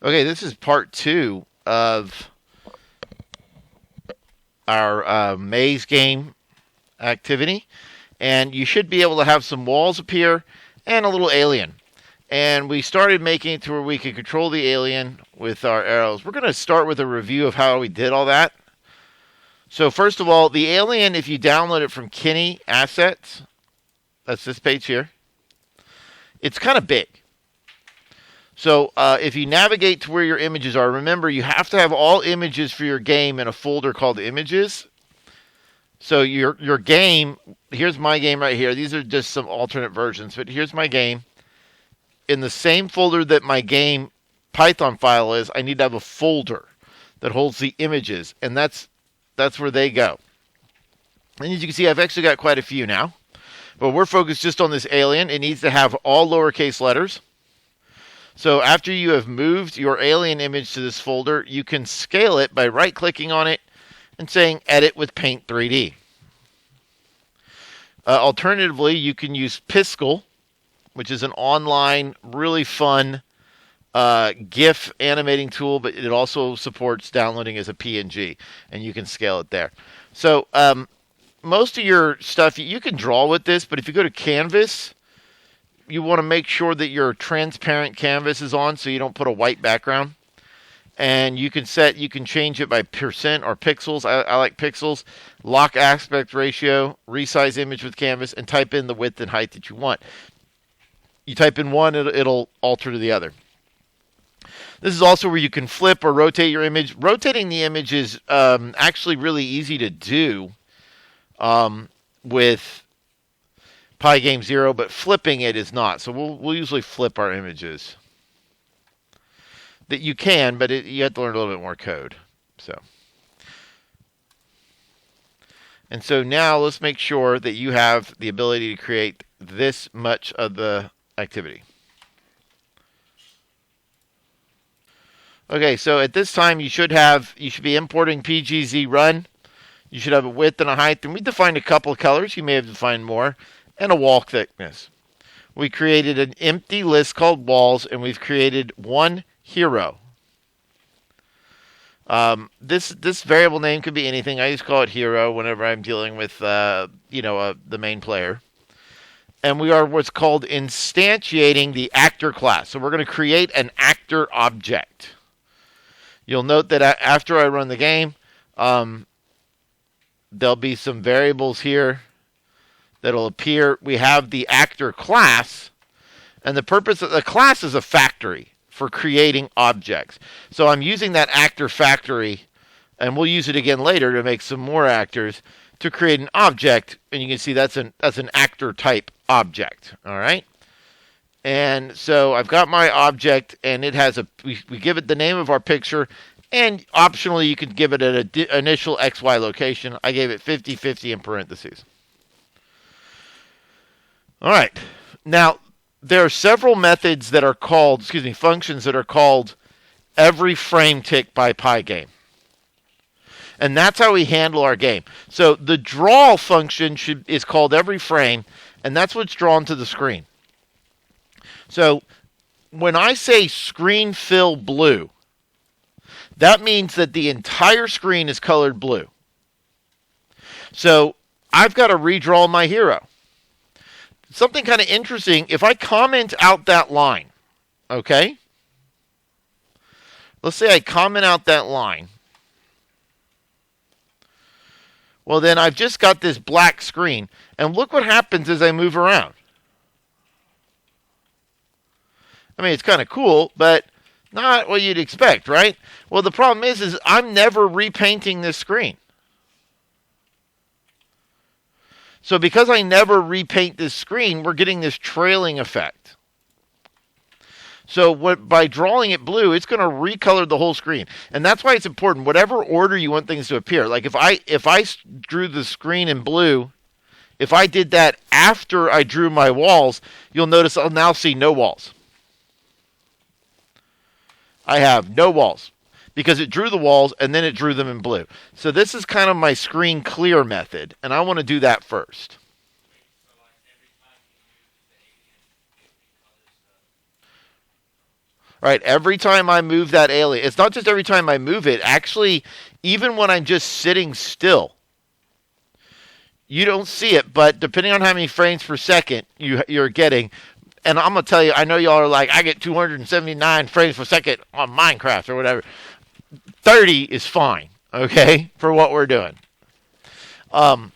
Okay, this is part 2 of our maze game activity, and you should be able to have some walls appear and a little alien. And we started making it to where we could control the alien with our arrows. We're going to start with a review of how we did all that. So first of all, the alien, if you download it from Kinney Assets, that's this page here, it's kind of big. So if you navigate to where your images are, remember you have to have all images for your game in a folder called Images. So your game, here's my game right here. These are just some alternate versions, but here's my game. In the same folder that my game Python file is, I need to have a folder that holds the images, and that's where they go. And as you can see, I've actually got quite a few now. But we're focused just on this alien. It needs to have all lowercase letters. So after you have moved your alien image to this folder, you can scale it by right-clicking on it and saying Edit with Paint 3D. Alternatively, you can use Piskel, which is an online, really fun GIF animating tool, but it also supports downloading as a PNG, and you can scale it there. So most of your stuff, you can draw with this, but if you go to Canvas, you want to make sure that your transparent canvas is on so you don't put a white background. And you can change it by percent or pixels. I like pixels. Lock aspect ratio, resize image with canvas, and type in the width and height that you want. You type in one, it'll alter to the other. This is also where you can flip or rotate your image. Rotating the image is actually really easy to do with Pygame Zero, but flipping it is not. So we'll usually flip our images. That you can, but you have to learn a little bit more code. And so now let's make sure that you have the ability to create this much of the activity. Okay, so at this time you should be importing PGZ run. You should have a width and a height, and we defined a couple of colors. You may have defined more, and a wall thickness. We created an empty list called walls, and we've created one hero. This variable name could be anything. I just call it hero whenever I'm dealing with the main player. And we are what's called instantiating the actor class. So we're going to create an actor object. You'll note that after I run the game, there'll be some variables here that'll appear. We have the actor class, and the purpose of the class is a factory for creating objects. So I'm using that actor factory, and we'll use it again later to make some more actors to create an object, and you can see that's an actor type object. All right. And so I've got my object, and it has we give it the name of our picture, and optionally you could give it an initial XY location. I gave it 50/50 in parentheses. All right. Now, there are several methods that are called, functions that are called every frame tick by Pygame. And that's how we handle our game. So the draw function is called every frame, and that's what's drawn to the screen. So when I say screen fill blue, that means that the entire screen is colored blue. So I've got to redraw my hero. Something kind of interesting, if I comment out that line, okay? Let's say I comment out that line. Well, then I've just got this black screen. And look what happens as I move around. I mean, it's kind of cool, but not what you'd expect, right? Well, the problem is I'm never repainting this screen. So because I never repaint this screen, we're getting this trailing effect. So by drawing it blue, it's going to recolor the whole screen. And that's why it's important, whatever order you want things to appear. Like if I drew the screen in blue, if I did that after I drew my walls, you'll notice I'll now see no walls. I have no walls because it drew the walls and then it drew them in blue. So this is kind of my screen clear method, and I want to do that first. Right? Every time I move that alien, it's not just every time I move it. Actually, even when I'm just sitting still, you don't see it. But depending on how many frames per second you're getting, and I'm gonna tell you, I know y'all are like, I get 279 frames per second on Minecraft or whatever. 30 is fine, okay, for what we're doing. And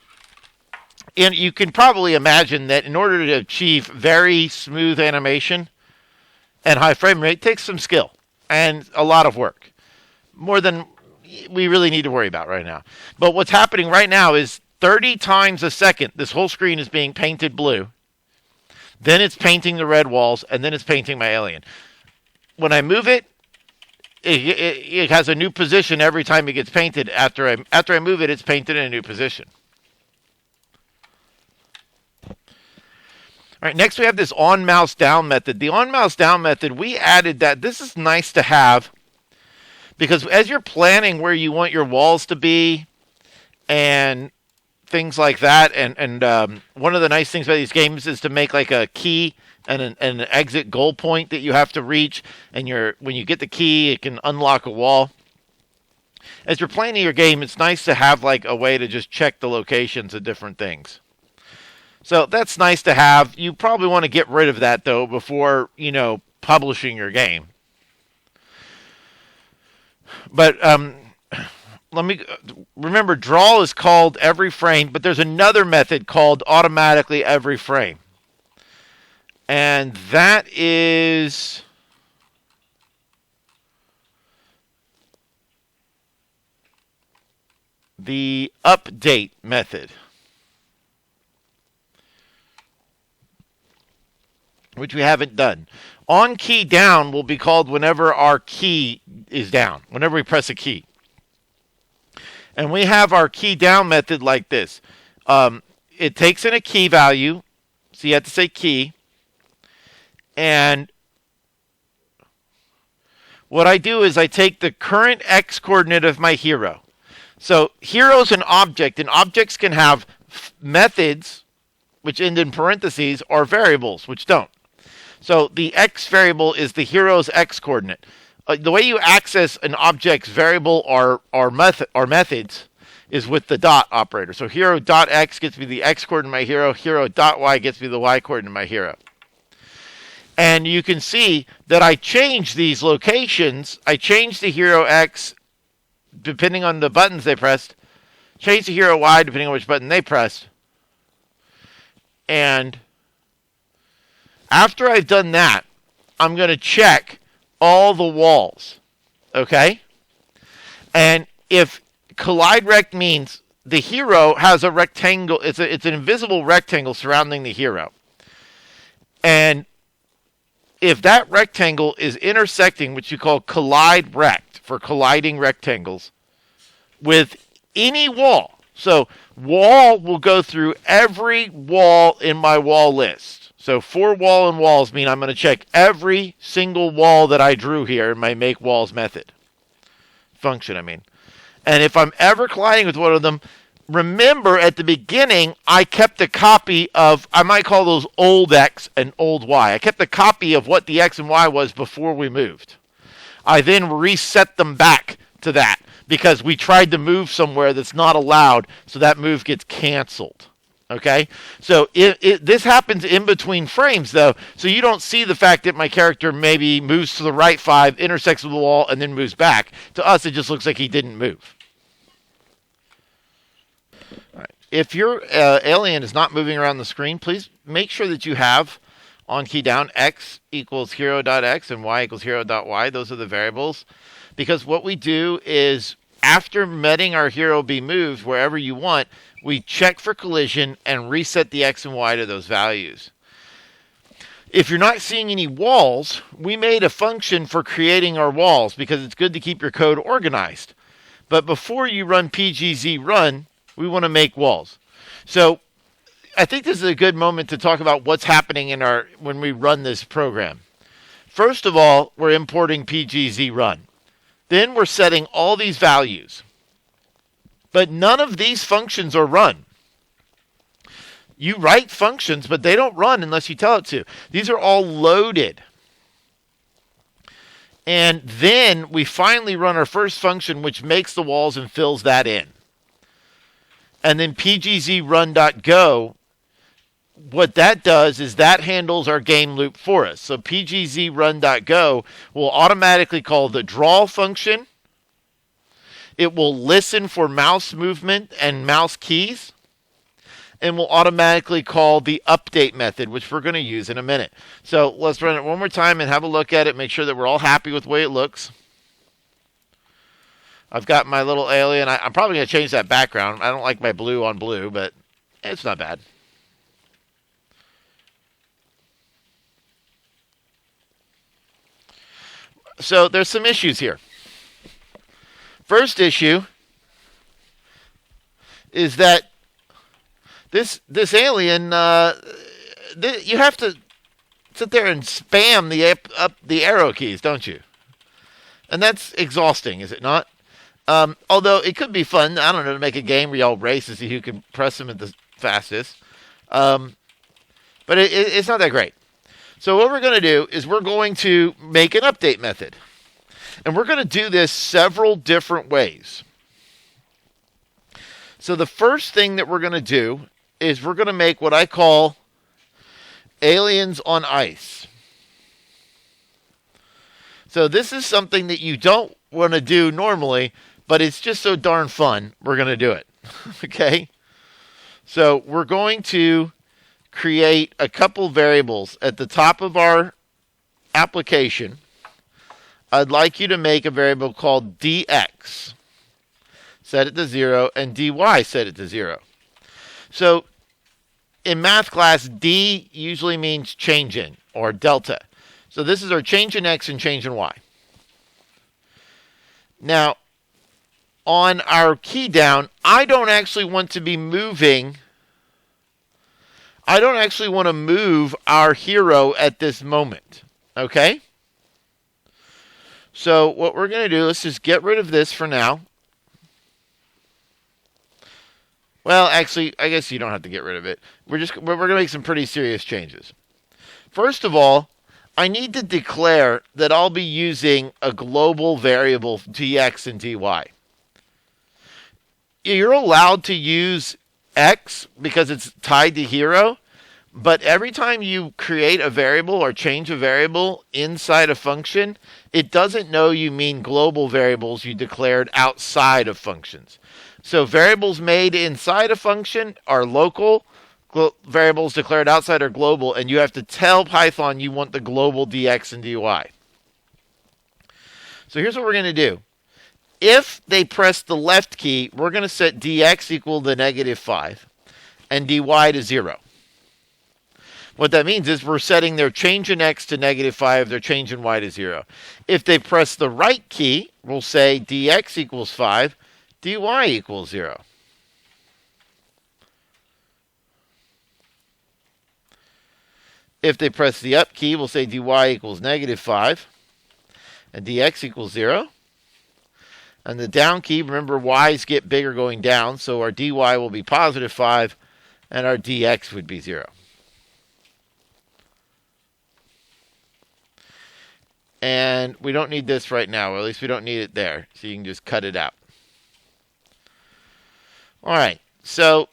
you can probably imagine that in order to achieve very smooth animation and high frame rate takes some skill and a lot of work. More than we really need to worry about right now. But what's happening right now is 30 times a second, this whole screen is being painted blue. Then it's painting the red walls, and then it's painting my alien. When I move it, it has a new position every time it gets painted. After I move it, it's painted in a new position. All right, next we have this on mouse down method. The on mouse down method, we added that. This is nice to have because as you're planning where you want your walls to be and things like that, and one of the nice things about these games is to make like a key and an exit goal point that you have to reach, and when you get the key, it can unlock a wall. As you're planning your game, it's nice to have like a way to just check the locations of different things. So that's nice to have. You probably want to get rid of that, though, before, publishing your game. But let me remember, draw is called every frame, but there's another method called automatically every frame. And that is the update method, which we haven't done. On key down will be called whenever our key is down, whenever we press a key. And we have our key down method like this. It takes in a key value, so you have to say key. And what I do is I take the current X coordinate of my hero. So hero's an object, and objects can have methods, which end in parentheses, or variables, which don't. So the X variable is the hero's X coordinate. The way you access an object's variable or methods is with the dot operator. So hero.x gets me the X coordinate of my hero. Hero.y gets me the Y coordinate of my hero. And you can see that I change these locations. I change the hero X depending on the buttons they pressed. Change the hero Y depending on which button they pressed. And after I've done that, I'm going to check all the walls. Okay? And if collide rect means the hero has a rectangle, it's an invisible rectangle surrounding the hero. And if that rectangle is intersecting, which you call collide rect, for colliding rectangles, with any wall. So wall will go through every wall in my wall list. So for wall and walls mean I'm going to check every single wall that I drew here in my make walls method. Function, I mean. And if I'm ever colliding with one of them, remember at the beginning, I kept a copy of, I might call those old X and old Y. I kept a copy of what the X and Y was before we moved. I then reset them back to that because we tried to move somewhere that's not allowed, so that move gets canceled. Okay? So this happens in between frames, though, so you don't see the fact that my character maybe moves to the right 5, intersects with the wall, and then moves back. To us, it just looks like he didn't move. All right. If your alien is not moving around the screen, please make sure that you have on key down X equals hero.x and Y equals hero.y. Those are the variables. Because what we do is, after letting our hero be moved wherever you want, we check for collision and reset the X and Y to those values. If you're not seeing any walls, we made a function for creating our walls because it's good to keep your code organized. But before you run PGZ run, we want to make walls. So I think this is a good moment to talk about what's happening when we run this program. First of all, we're importing PGZ run. Then we're setting all these values. But none of these functions are run. You write functions, but they don't run unless you tell it to. These are all loaded. And then we finally run our first function, which makes the walls and fills that in. And then pgzrun.go, what that does is that handles our game loop for us. So pgzrun.go will automatically call the draw function. It will listen for mouse movement and mouse keys, and will automatically call the update method, which we're going to use in a minute. So let's run it one more time and have a look at it, make sure that we're all happy with the way it looks. I've got my little alien. I'm probably going to change that background. I don't like my blue on blue, but it's not bad. So there's some issues here. First issue is that this alien, you have to sit there and spam the arrow keys, don't you? And that's exhausting, is it not? Although it could be fun, I don't know, to make a game where y'all race to see who can press them at the fastest. But it's not that great. So what we're going to do is we're going to make an update method. And we're going to do this several different ways. So the first thing that we're going to do is we're going to make what I call aliens on ice. So this is something that you don't want to do normally, but it's just so darn fun, we're going to do it. Okay? So we're going to create a couple variables at the top of our application. I'd like you to make a variable called dx, set it to 0, and dy, set it to 0. So in math class, d usually means change in, or delta. So this is our change in x and change in y. Now, on our key down, I don't actually want to move our hero at this moment. Okay? So what we're going to do, let's just get rid of this for now. Well, actually, I guess you don't have to get rid of it. We're going to make some pretty serious changes. First of all, I need to declare that I'll be using a global variable dx and dy. You're allowed to use x because it's tied to hero, but every time you create a variable or change a variable inside a function, it doesn't know you mean global variables you declared outside of functions. So variables made inside a function are local, variables declared outside are global, and you have to tell Python you want the global dx and dy. So here's what we're going to do. If they press the left key, we're going to set dx equal to -5 and dy to 0. What that means is we're setting their change in x to -5, their change in y to 0. If they press the right key, we'll say dx equals 5, dy equals 0. If they press the up key, we'll say dy equals -5 and dx equals 0. And the down key, remember y's get bigger going down, so our dy will be +5 and our dx would be 0. And we don't need this right now, or at least we don't need it there, so you can just cut it out. All right, so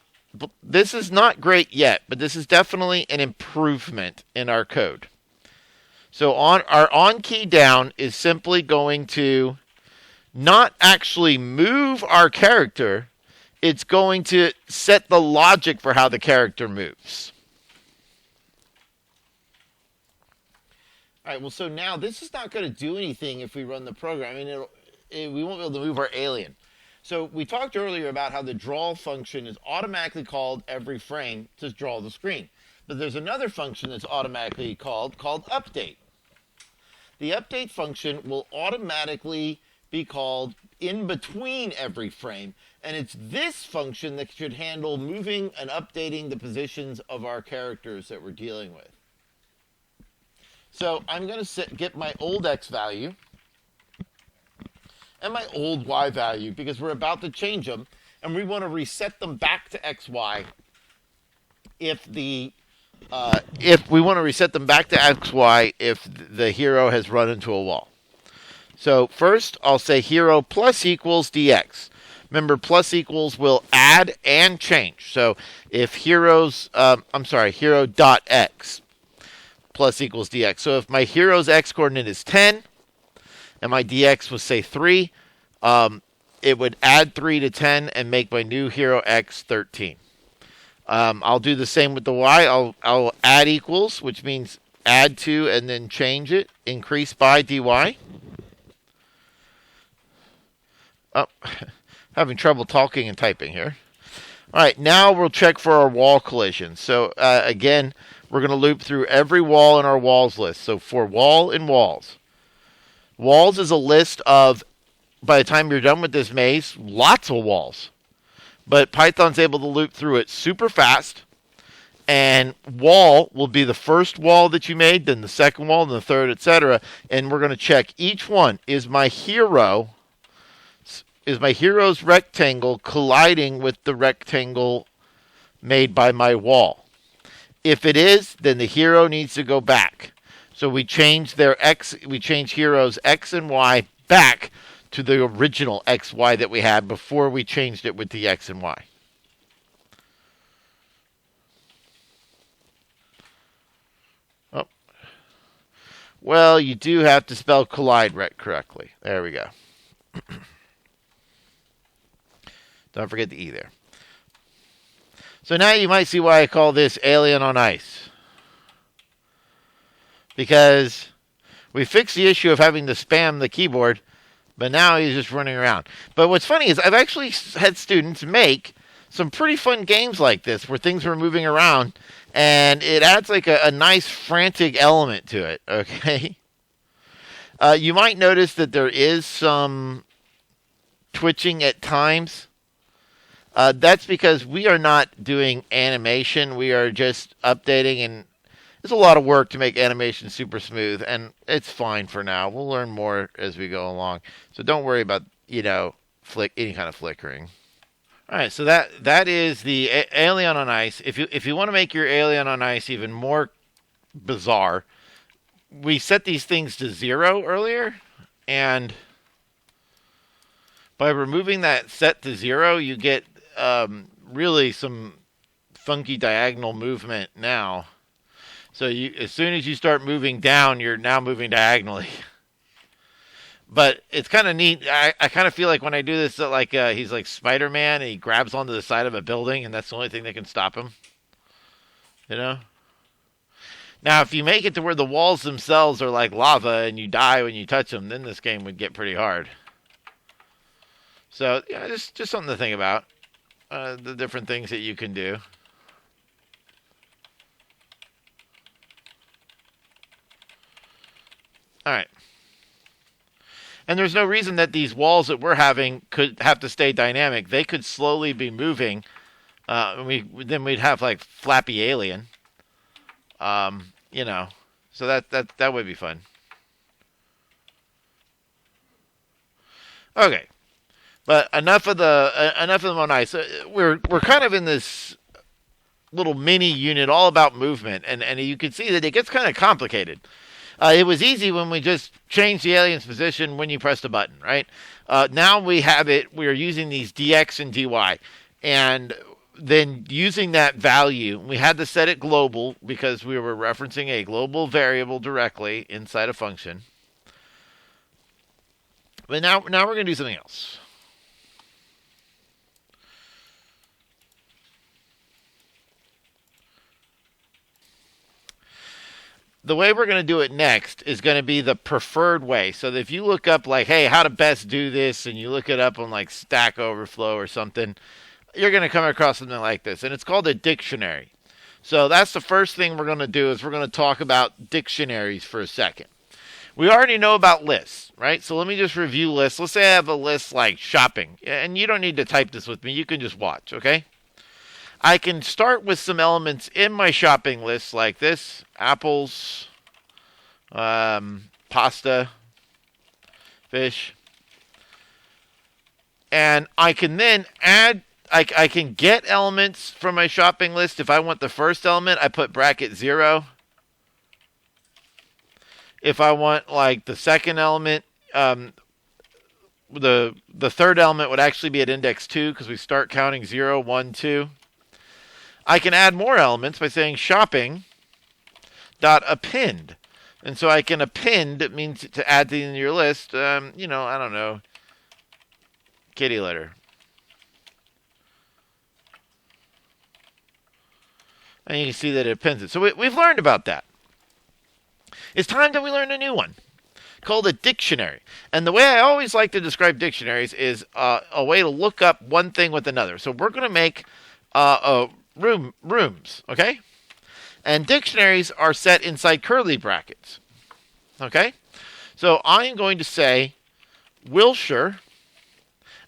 this is not great yet, but this is definitely an improvement in our code. So our on key down is simply going to not actually move our character, it's going to set the logic for how the character moves. All right, well, so now this is not going to do anything if we run the program. I mean, we won't be able to move our alien. So we talked earlier about how the draw function is automatically called every frame to draw the screen. But there's another function that's automatically called update. The update function will automatically be called in between every frame, and it's this function that should handle moving and updating the positions of our characters that we're dealing with. So I'm going to get my old x value and my old y value because we're about to change them, and we want to reset them back to xy if we want to reset them back to xy if the hero has run into a wall. So first, I'll say hero plus equals dx. Remember, plus equals will add and change. So if hero dot x plus equals dx. So if my hero's x coordinate is 10 and my dx was, say, 3, it would add 3 to 10 and make my new hero x 13. I'll do the same with the y. I'll add equals, which means add to and then change it, increase by dy. Oh, having trouble talking and typing here. All right, now we'll check for our wall collisions. So again, we're going to loop through every wall in our walls list. So for wall and walls. Walls is a list of, by the time you're done with this maze, lots of walls. But Python's able to loop through it super fast. And wall will be the first wall that you made, then the second wall, then the third, etc. And we're going to check each one. Is my hero's rectangle colliding with the rectangle made by my wall? If it is, then the hero needs to go back. So we change heroes X and Y back to the original XY that we had before we changed it with the X and Y. Oh. Well, you do have to spell collide correctly. There we go. Don't forget the E there. So now you might see why I call this Alien on Ice. Because we fixed the issue of having to spam the keyboard, but now he's just running around. But what's funny is I've actually had students make some pretty fun games like this where things were moving around, and it adds like a nice frantic element to it, okay? You might notice that there is some twitching at times. That's because we are not doing animation. We are just updating, and it's a lot of work to make animation super smooth, and it's fine for now. We'll learn more as we go along. So don't worry about, any kind of flickering. All right, so that is the Alien on Ice. If you want to make your Alien on Ice even more bizarre, we set these things to 0 earlier, and by removing that set to 0, you get really some funky diagonal movement now. So as soon as you start moving down, you're now moving diagonally. But it's kind of neat. I kind of feel like when I do this, like he's like Spider-Man, and he grabs onto the side of a building, and that's the only thing that can stop him. Now, if you make it to where the walls themselves are like lava and you die when you touch them, then this game would get pretty hard. So, just something to think about. The different things that you can do. All right. And there's no reason that these walls that we're having could have to stay dynamic. They could slowly be moving. Then we'd have like Flappy Alien. So that would be fun. Okay. But enough of them on ice. We're kind of in this little mini unit all about movement, and you can see that it gets kind of complicated. It was easy when we just changed the alien's position when you pressed a button, right? Now we have it. We are using these dx and dy, and then using that value, we had to set it global because we were referencing a global variable directly inside a function. But now we're going to do something else. The way we're going to do it next is going to be the preferred way. So that if you look up like, hey, how to best do this, and you look it up on like Stack Overflow or something, you're going to come across something like this. And it's called a dictionary. So that's the first thing we're going to do is we're going to talk about dictionaries for a second. We already know about lists, right? So let me just review lists. Let's say I have a list like shopping. And you don't need to type this with me. You can just watch, okay? I can start with some elements in my shopping list like this. Apples, pasta, fish. And I can then add, I can get elements from my shopping list. If I want the first element, I put bracket 0. If I want like the second element, the third element would actually be at index 2 because we start counting 0, 1, 2. I can add more elements by saying shopping dot append. And so I can append, it means to add to your list, I don't know, kitty litter. And you can see that it appends it. So we've learned about that. It's time that we learn a new one called a dictionary. And the way I always like to describe dictionaries is a way to look up one thing with another. So we're going to make rooms, okay? And dictionaries are set inside curly brackets, okay? So I'm going to say Wilshire,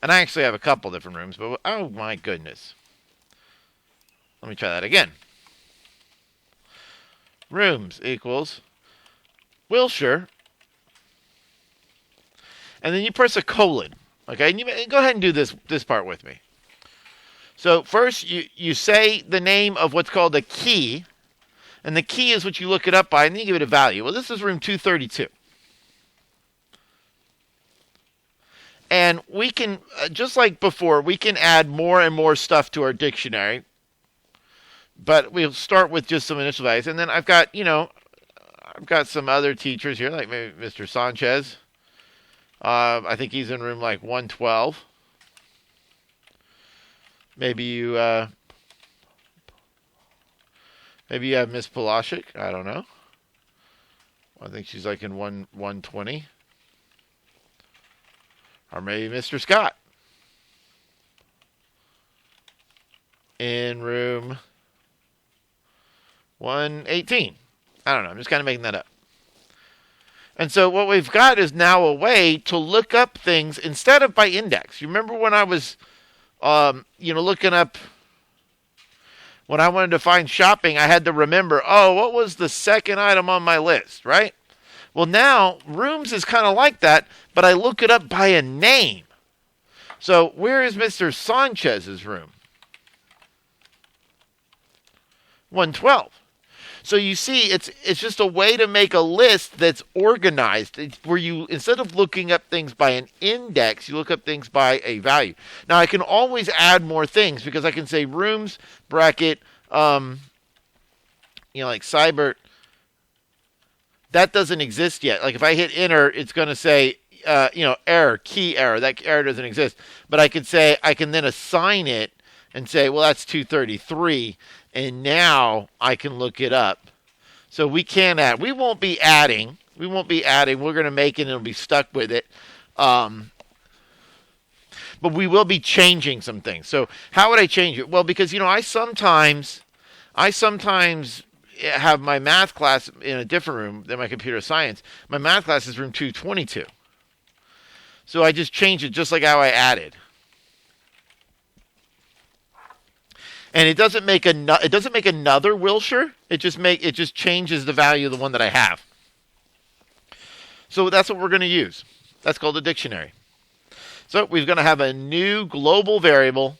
and I actually have a couple different rooms, but oh my goodness. Let me try that again. Rooms equals Wilshire, and then you press a colon, okay? And you go ahead and do this part with me. So first you say the name of what's called a key, and the key is what you look it up by, and then you give it a value. Well, this is room 232. And we can, just like before, we can add more and more stuff to our dictionary. But we'll start with just some initial values. And then I've got some other teachers here, like maybe Mr. Sanchez. I think he's in room like 112. Maybe you have Miss Polashik. I don't know. I think she's like in 120. Or maybe Mr. Scott. In room 118. I don't know. I'm just kind of making that up. And so what we've got is now a way to look up things instead of by index. You remember when I was, looking up, when I wanted to find shopping, I had to remember, what was the second item on my list, right? Well, now rooms is kind of like that, but I look it up by a name. So where is Mr. Sanchez's room? 112. So you see, it's just a way to make a list that's organized, where you, instead of looking up things by an index, you look up things by a value. Now, I can always add more things, because I can say rooms, bracket, like Cybert. That doesn't exist yet. Like if I hit enter, it's going to say, error, key error. That error doesn't exist. But I can then assign it and say, well, that's 233. And now I can look it up. So we can add. We won't be adding. We're going to make it and it'll be stuck with it. But we will be changing some things. So how would I change it? Well, because, I sometimes have my math class in a different room than my computer science. My math class is room 222. So I just changed it just like how I added. And it doesn't make another Wilshire. It just changes the value of the one that I have. So that's what we're going to use. That's called a dictionary. So we're going to have a new global variable.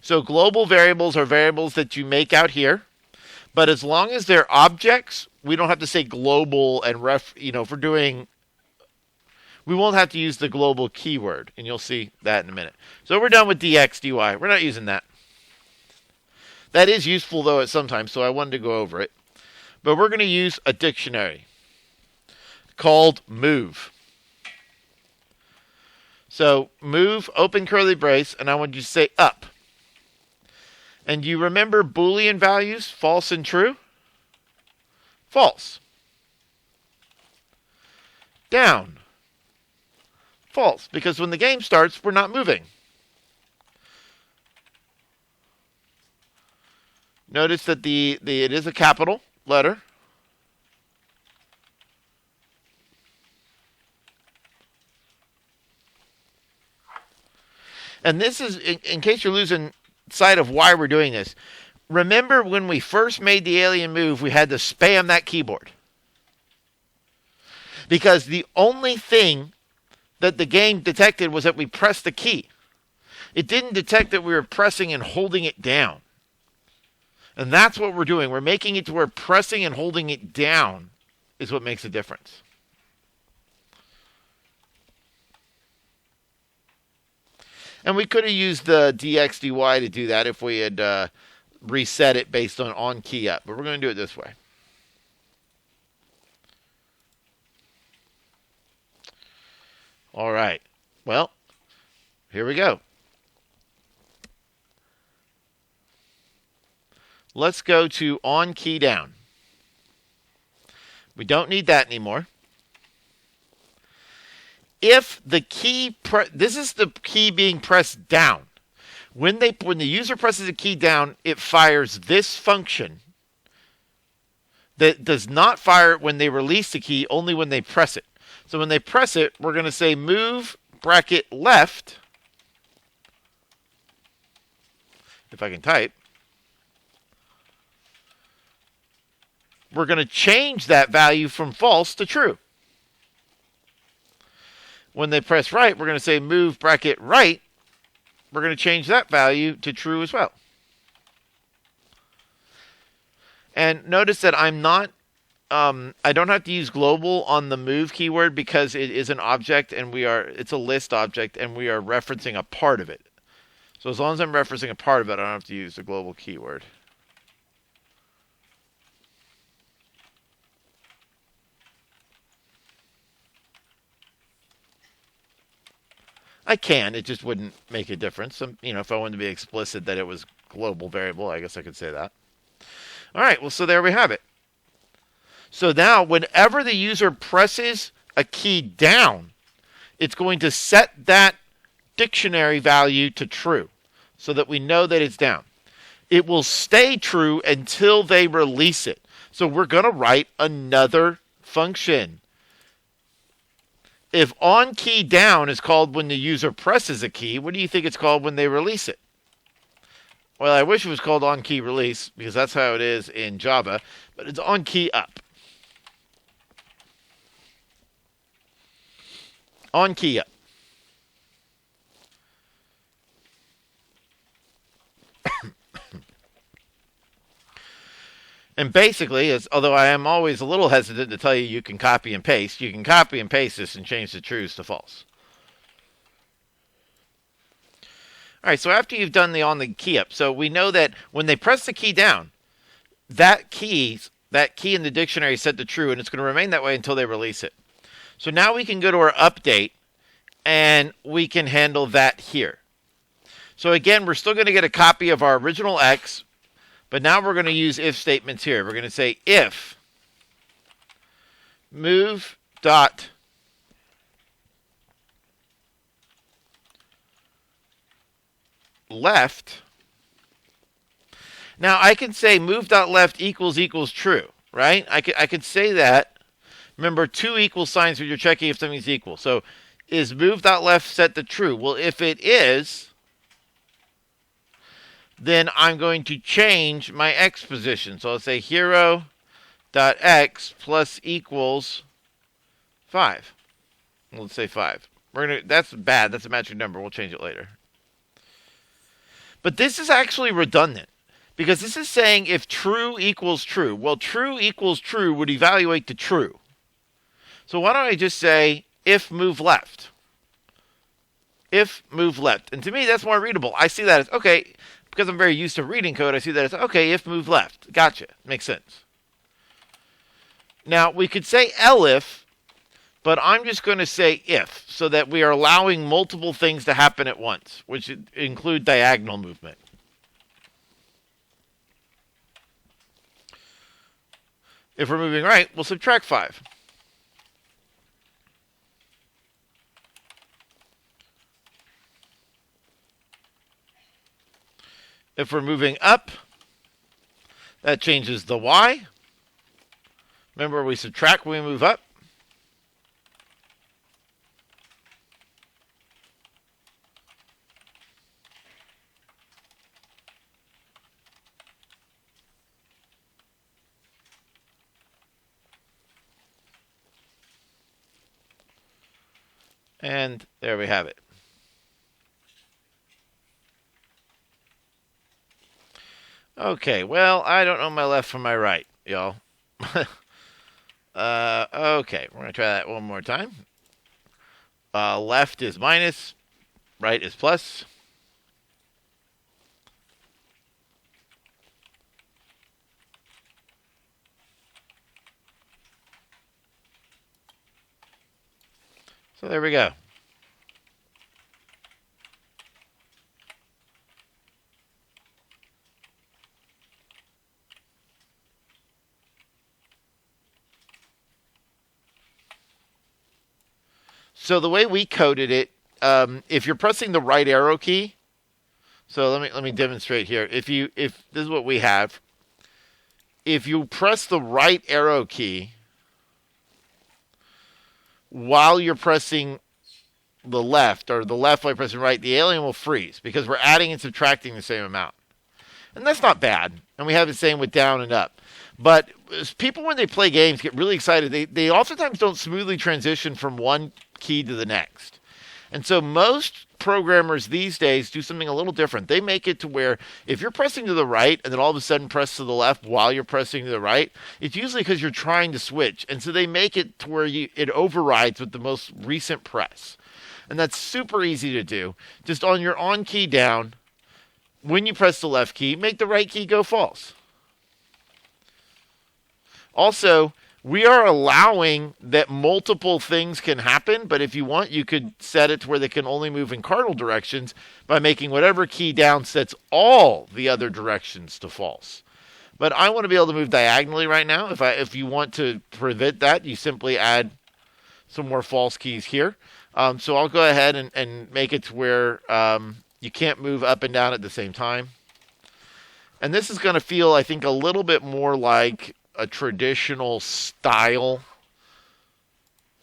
So global variables are variables that you make out here. But as long as they're objects, we don't have to say global and we won't have to use the global keyword. And you'll see that in a minute. So we're done with dx, dy. We're not using that. That is useful, though, at sometimes, so I wanted to go over it. But we're going to use a dictionary called move. So move, open curly brace, and I want you to say up. And you remember Boolean values, false and true? False. Down. False, because when the game starts, we're not moving. Notice that it is a capital letter. And this is, in case you're losing sight of why we're doing this, remember when we first made the alien move, we had to spam that keyboard. Because the only thing that the game detected was that we pressed the key. It didn't detect that we were pressing and holding it down. And that's what we're doing. We're making it to where pressing and holding it down is what makes a difference. And we could have used the dx dy to do that if we had reset it based on key up. But we're going to do it this way. All right. Well, here we go. Let's go to on key down. We don't need that anymore. If the key, this is the key being pressed down. When the user presses a key down, it fires this function that does not fire it when they release the key, only when they press it. So when they press it, we're going to say move bracket left, if I can type. We're going to change that value from false to true. When they press right, we're going to say move bracket right. We're going to change that value to true as well. And notice that I'm not, I don't have to use global on the move keyword because it is an object and it's a list object and we are referencing a part of it. So as long as I'm referencing a part of it, I don't have to use the global keyword. I can. It just wouldn't make a difference. If I wanted to be explicit that it was global variable, I guess I could say that. All right. Well, so there we have it. So now, whenever the user presses a key down, it's going to set that dictionary value to true so that we know that it's down. It will stay true until they release it. So we're going to write another function. If on key down is called when the user presses a key, what do you think it's called when they release it? Well, I wish it was called on key release because that's how it is in Java, but it's on key up. On key up. And basically, although I am always a little hesitant to tell you can copy and paste, you can copy and paste this and change the trues to false. All right, so after you've done on the key up, so we know that when they press the key down, that key in the dictionary is set to true, and it's going to remain that way until they release it. So now we can go to our update, and we can handle that here. So again, we're still going to get a copy of our original X, but now we're going to use if statements here. We're going to say if move dot left. Now I can say move dot left equals true, right? I could say that. Remember, two equal signs when you're checking if something's equal. So is move dot left set to true? Well, if it is, then I'm going to change my X position. So I'll say hero dot X plus equals 5. Let's say 5. That's bad. That's a magic number. We'll change it later. But this is actually redundant because this is saying if true equals true. Well, true equals true would evaluate to true. So why don't I just say if move left? If move left. And to me, that's more readable. I see that as, okay, because I'm very used to reading code, I see that as, okay, if move left. Gotcha. Makes sense. Now, we could say elif, but I'm just going to say if, so that we are allowing multiple things to happen at once, which include diagonal movement. If we're moving right, we'll subtract 5. If we're moving up, that changes the Y. Remember, we subtract when we move up. And there we have it. Okay, well, I don't know my left from my right, y'all. Okay, we're going to try that one more time. Left is minus, Right is plus. So there we go. So the way we coded it, if you're pressing the right arrow key, so let me demonstrate here. If this is what we have, if you press the right arrow key while you're pressing the left, or the left while pressing right, the alien will freeze because we're adding and subtracting the same amount, and that's not bad. And we have the same with down and up. But people, when they play games, get really excited. They oftentimes don't smoothly transition from one key to the next. And so most programmers these days do something a little different. They make it to where if you're pressing to the right and then all of a sudden press to the left while you're pressing to the right, it's usually because you're trying to switch. And so they make it to where it overrides with the most recent press. And that's super easy to do. Just on your on key down, when you press the left key, make the right key go false. Also, we are allowing that multiple things can happen, but if you want, you could set it to where they can only move in cardinal directions by making whatever key down sets all the other directions to false. But I want to be able to move diagonally right now. If you want to prevent that, you simply add some more false keys here. So I'll go ahead and make it to where you can't move up and down at the same time. And this is going to feel, I think, a little bit more like a traditional style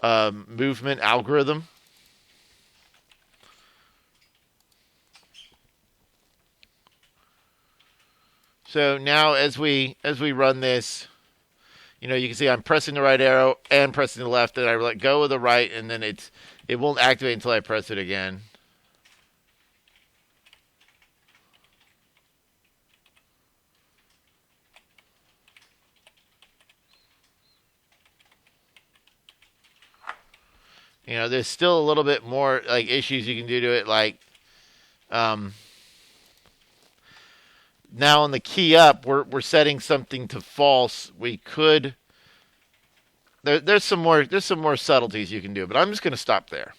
movement algorithm. So now as we run this, you can see I'm pressing the right arrow and pressing the left, and I let go of the right, and then it won't activate until I press it again. There's still a little bit more like issues you can do to it, like now on the key up, we're setting something to false. We could there's some more subtleties you can do, but I'm just going to stop there.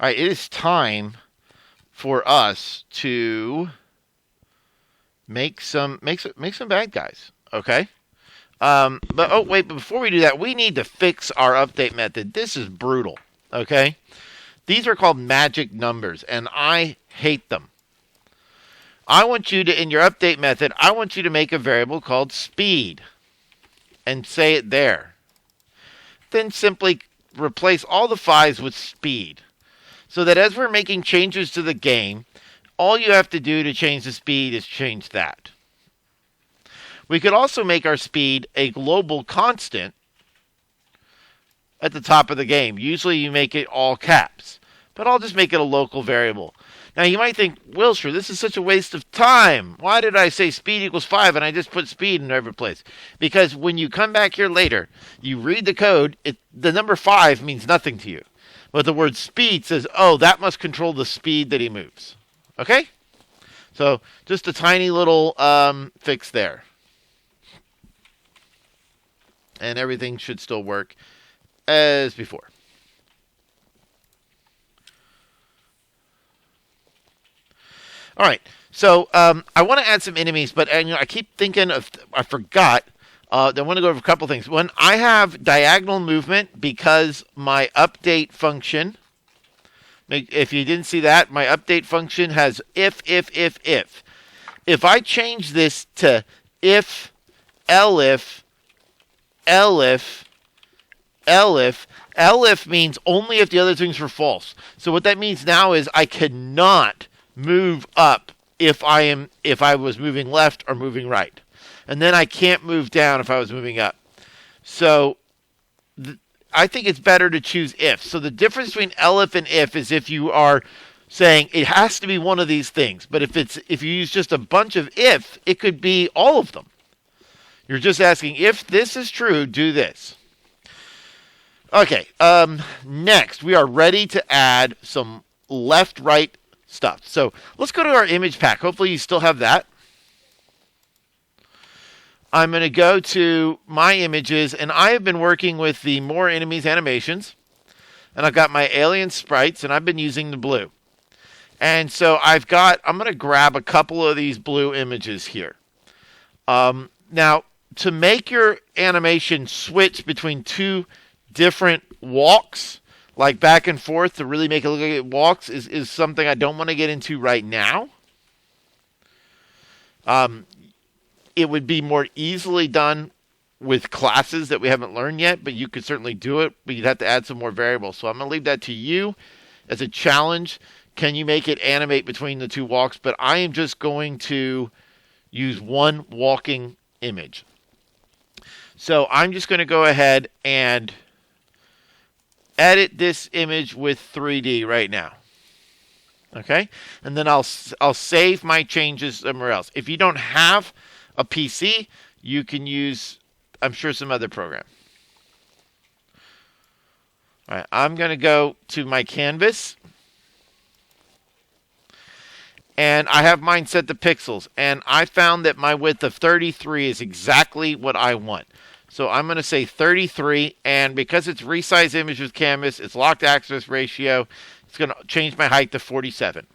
All right, it is time for us to make some bad guys. Okay. But before we do that, we need to fix our update method. This is brutal, okay? These are called magic numbers, and I hate them. I want you to, in your update method, I want you to make a variable called speed and say it there. Then simply replace all the 5s with speed so that as we're making changes to the game, all you have to do to change the speed is change that. We could also make our speed a global constant at the top of the game. Usually you make it all caps, but I'll just make it a local variable. Now you might think, Wilshire, this is such a waste of time. Why did I say speed equals 5 and I just put speed in every place? Because when you come back here later, you read the code, the number 5 means nothing to you. But the word speed says, oh, that must control the speed that he moves. Okay? So just a tiny little fix there. And everything should still work as before. All right, so I want to add some enemies, but I keep thinking I forgot. I want to go over a couple things. When I have diagonal movement, because my update function, if you didn't see that, my update function has if. If I change this to if, elif means only if the other things were false. So what that means now is I cannot move up if I was moving left or moving right. And then I can't move down if I was moving up. So I think it's better to choose if. So the difference between elif and if is if you are saying it has to be one of these things. But if you use just a bunch of if, it could be all of them. You're just asking, if this is true, do this. Okay, next, we are ready to add some left, right stuff. So let's go to our image pack. Hopefully you still have that. I'm going to go to my images, and I have been working with the More Enemies animations, and I've got my alien sprites, and I've been using the blue. And so I'm going to grab a couple of these blue images here. Now, to make your animation switch between two different walks, like back and forth, to really make it look like it walks, is something I don't want to get into right now. It would be more easily done with classes that we haven't learned yet, but you could certainly do it, but you'd have to add some more variables. So I'm going to leave that to you as a challenge. Can you make it animate between the two walks? But I am just going to use one walking image. So I'm just going to go ahead and edit this image with 3D right now. Okay? And then I'll save my changes somewhere else. If you don't have a PC, you can use, I'm sure, some other program. All right, I'm going to go to my canvas. And I have mine set to pixels. And I found that my width of 33 is exactly what I want. So I'm going to say 33. And because it's resize image with canvas, it's locked aspect ratio, it's going to change my height to 47.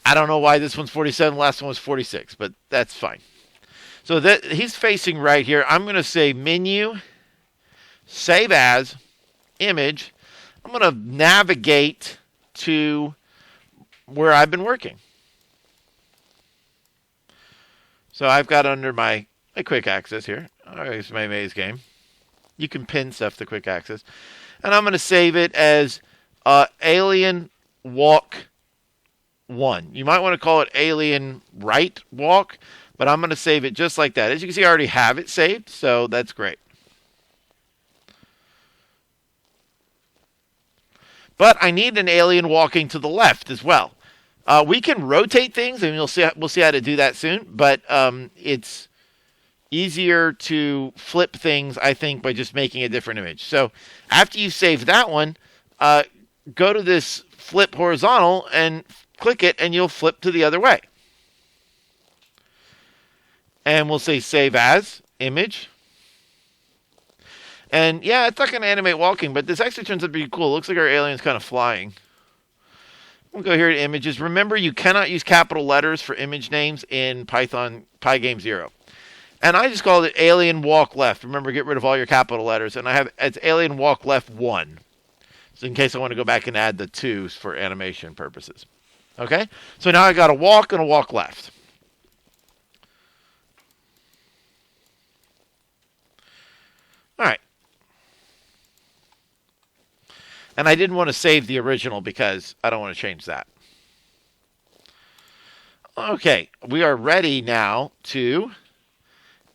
I don't know why this one's 47, last one was 46, but that's fine. So that he's facing right here. I'm going to say menu, save as, image. I'm going to navigate to where I've been working. So I've got under my quick access here. All right, it's my maze game. You can pin stuff to quick access. And I'm going to save it as Alien Walk 1. You might want to call it Alien Right Walk, but I'm going to save it just like that. As you can see, I already have it saved, so that's great. But I need an alien walking to the left as well. We can rotate things, and we'll see how to do that soon. But it's easier to flip things, I think, by just making a different image. So after you save that one, go to this flip horizontal and click it, and you'll flip to the other way. And we'll say save as, image. And yeah, it's not going to animate walking, but this actually turns out to be cool. It looks like our alien's kind of flying. We'll go here to images. Remember, you cannot use capital letters for image names in Python Pygame 0. And I just called it Alien Walk Left. Remember, get rid of all your capital letters. And it's Alien Walk Left 1. So in case I want to go back and add the 2s for animation purposes. Okay? So now I got a walk and a walk left. All right. And I didn't want to save the original because I don't want to change that. Okay, we are ready now to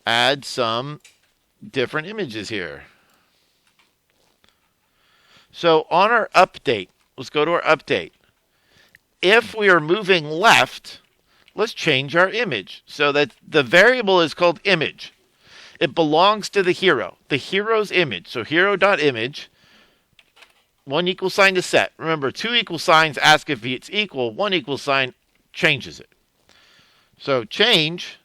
add some different images here. So on our update, let's go to our update. If we are moving left, let's change our image. So that the variable is called image. It belongs to the hero, the hero's image. So hero.image, 1 equal sign to set. Remember, 2 equal signs ask if it's equal. 1 equal sign changes it. So change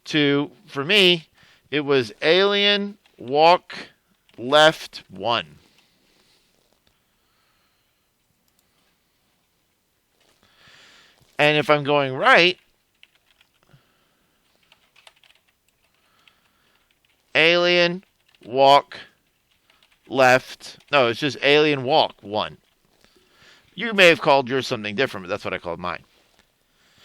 to, for me, it was alien walk left 1. And if I'm going right, alien walk left. No, it's just alien walk 1. You may have called yours something different, but that's what I called mine.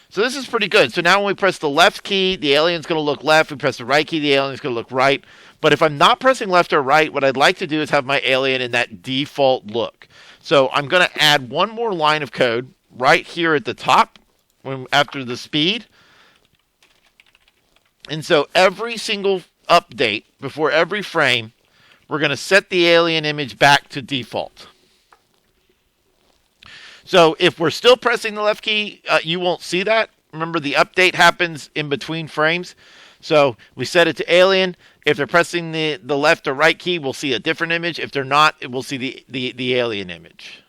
So this is pretty good. So now when we press the left key, the alien's going to look left. We press the right key, the alien's going to look right. But if I'm not pressing left or right, what I'd like to do is have my alien in that default look. So I'm going to add one more line of code right here at the top after the speed. And so every single update before every frame, we're going to set the alien image back to default. So if we're still pressing the left key, you won't see that. Remember, the update happens in between frames. So we set it to alien. If they're pressing the left or right key, we'll see a different image. If they're not, we'll see the alien image.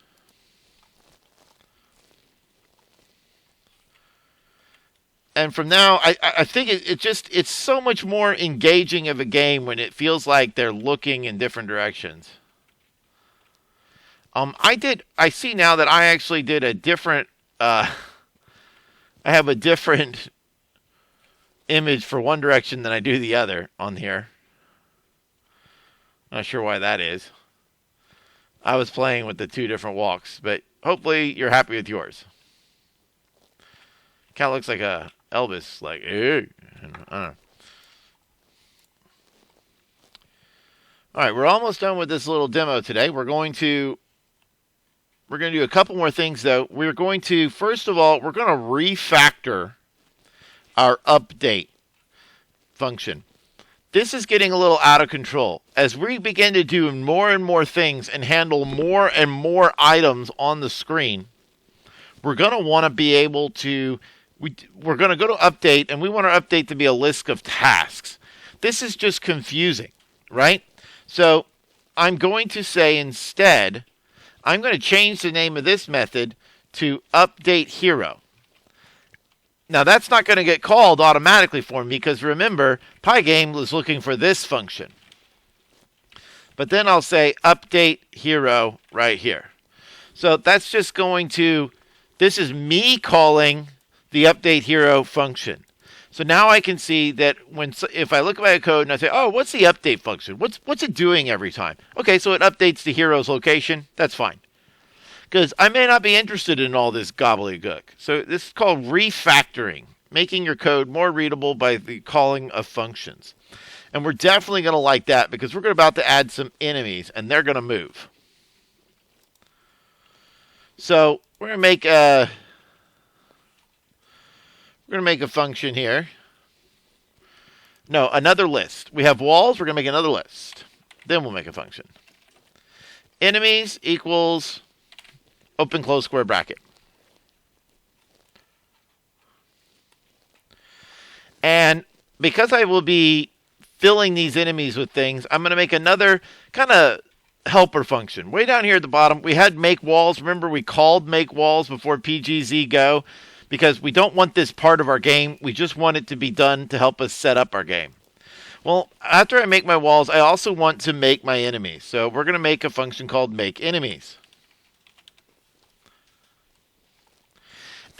And from now, I think it's so much more engaging of a game when it feels like they're looking in different directions. I see now that I actually did a different, I have a different image for one direction than I do the other on here. Not sure why that is. I was playing with the two different walks, but hopefully you're happy with yours. Kind of looks like a Elvis, like, hey. I don't know. All right, we're almost done with this little demo today. We're going to do a couple more things, though. We're going to, first of all, we're going to refactor our update function. This is getting a little out of control. As we begin to do more and more things and handle more and more items on the screen, we're going to want to be able to, we're going to go to update, and we want our update to be a list of tasks. This is just confusing, right? So I'm going to say instead, I'm going to change the name of this method to update hero. Now, that's not going to get called automatically for me because, remember, Pygame was looking for this function. But then I'll say update hero right here. So that's just going to, this is me calling the update hero function. So now I can see that if I look at my code and I say, oh, what's the update function? What's it doing every time? Okay, so it updates the hero's location. That's fine. Because I may not be interested in all this gobbledygook. So this is called refactoring, making your code more readable by the calling of functions. And we're definitely going to like that because we're about to add some enemies, and they're going to move. So we're going to make a function here. No, another list. We have walls. We're going to make another list. Then we'll make a function. Enemies equals open, close, square bracket. And because I will be filling these enemies with things, I'm going to make another kind of helper function. Way down here at the bottom, we had make walls. Remember, we called make walls before PGZ Go because we don't want this part of our game. We just want it to be done to help us set up our game. Well, after I make my walls, I also want to make my enemies. So we're going to make a function called make enemies.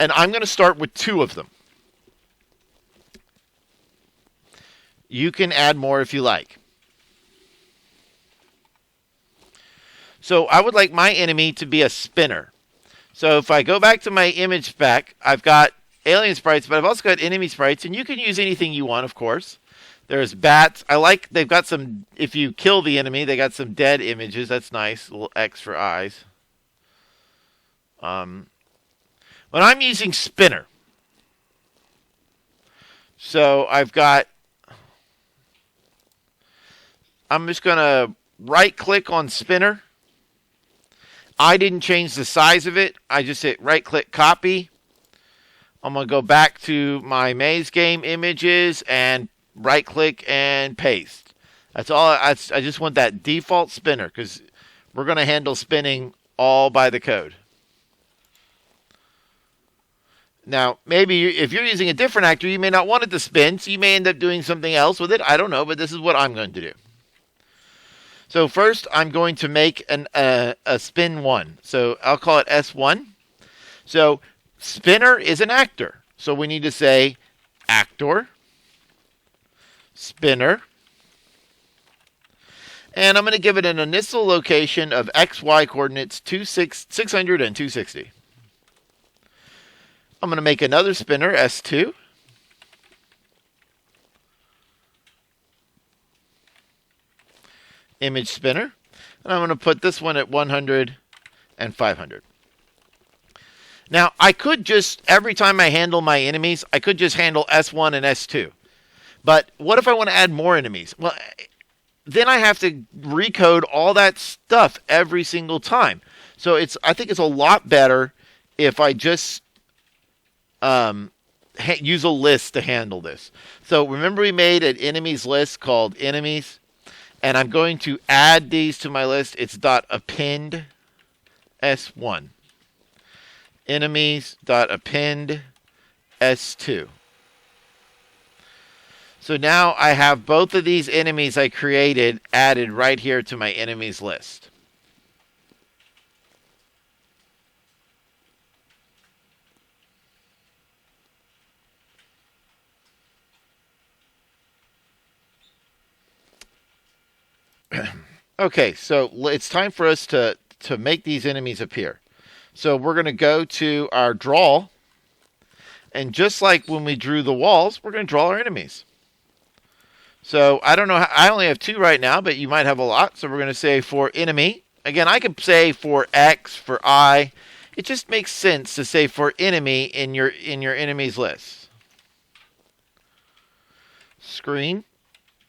And I'm going to start with 2 of them. You can add more if you like. So I would like my enemy to be a spinner. So if I go back to my image spec, I've got alien sprites, but I've also got enemy sprites, and you can use anything you want, of course. There's bats. They've got some, if you kill the enemy, they got some dead images. That's nice. A little X for eyes. But I'm using spinner. So I'm just going to right click on spinner. I didn't change the size of it. I just hit right click copy. I'm going to go back to my Maze Game images and right click and paste. That's all. I just want that default spinner because we're going to handle spinning all by the code. Now, maybe if you're using a different actor, you may not want it to spin, so you may end up doing something else with it. I don't know, but this is what I'm going to do. So first, I'm going to make a spin 1. So I'll call it S1. So spinner is an actor. So we need to say actor, spinner. And I'm going to give it an initial location of XY coordinates 600 and 260. I'm going to make another spinner, S2. Image spinner. And I'm going to put this one at 100 and 500. Now, I could just, every time I handle my enemies, I could just handle S1 and S2. But what if I want to add more enemies? Well, then I have to recode all that stuff every single time. So I think it's a lot better if I just use a list to handle this. So remember we made an enemies list called enemies, and I'm going to add these to my list. It's .append S1. Enemies.append S2. So now I have both of these enemies I created added right here to my enemies list. Okay, so it's time for us to make these enemies appear. So we're going to go to our draw, and just like when we drew the walls, we're going to draw our enemies. So I don't know, I only have 2 right now, but you might have a lot. So we're going to say for enemy. Again, I could say for X, for I. It just makes sense to say for enemy in your enemies list. Screen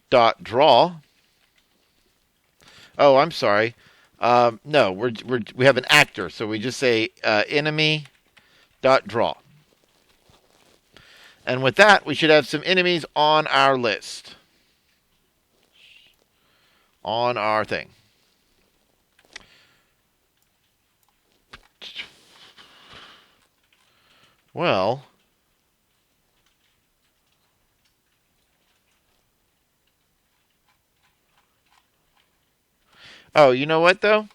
dot draw. Oh, I'm sorry. No, we have an actor, so we just say enemy dot draw. And with that, we should have some enemies on our list. On our thing. Well, oh, you know what, though?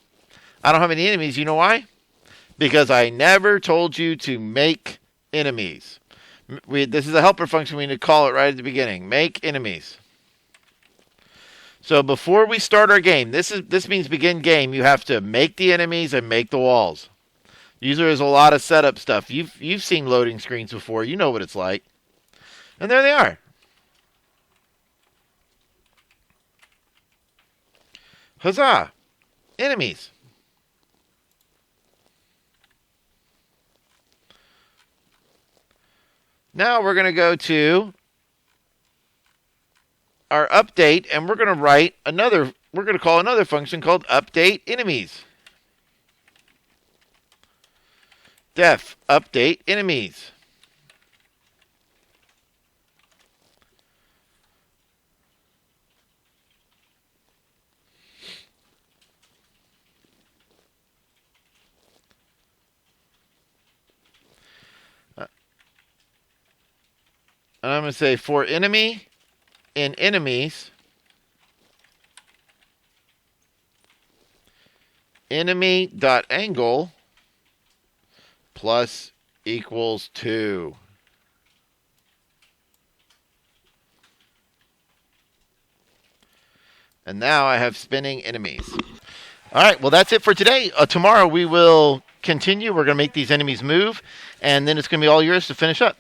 I don't have any enemies. You know why? Because I never told you to make enemies. This is a helper function. We need to call it right at the beginning. Make enemies. So before we start our game, this means begin game. You have to make the enemies and make the walls. Usually there's a lot of setup stuff. You've seen loading screens before. You know what it's like. And there they are. Huzzah! Enemies. Now we're going to go to our update, and we're going to write another, we're going to call another function called update enemies. Def update enemies. And I'm going to say for enemy in enemies, enemy.angle plus equals 2. And now I have spinning enemies. All right, well, that's it for today. Tomorrow we will continue. We're going to make these enemies move, and then it's going to be all yours to finish up.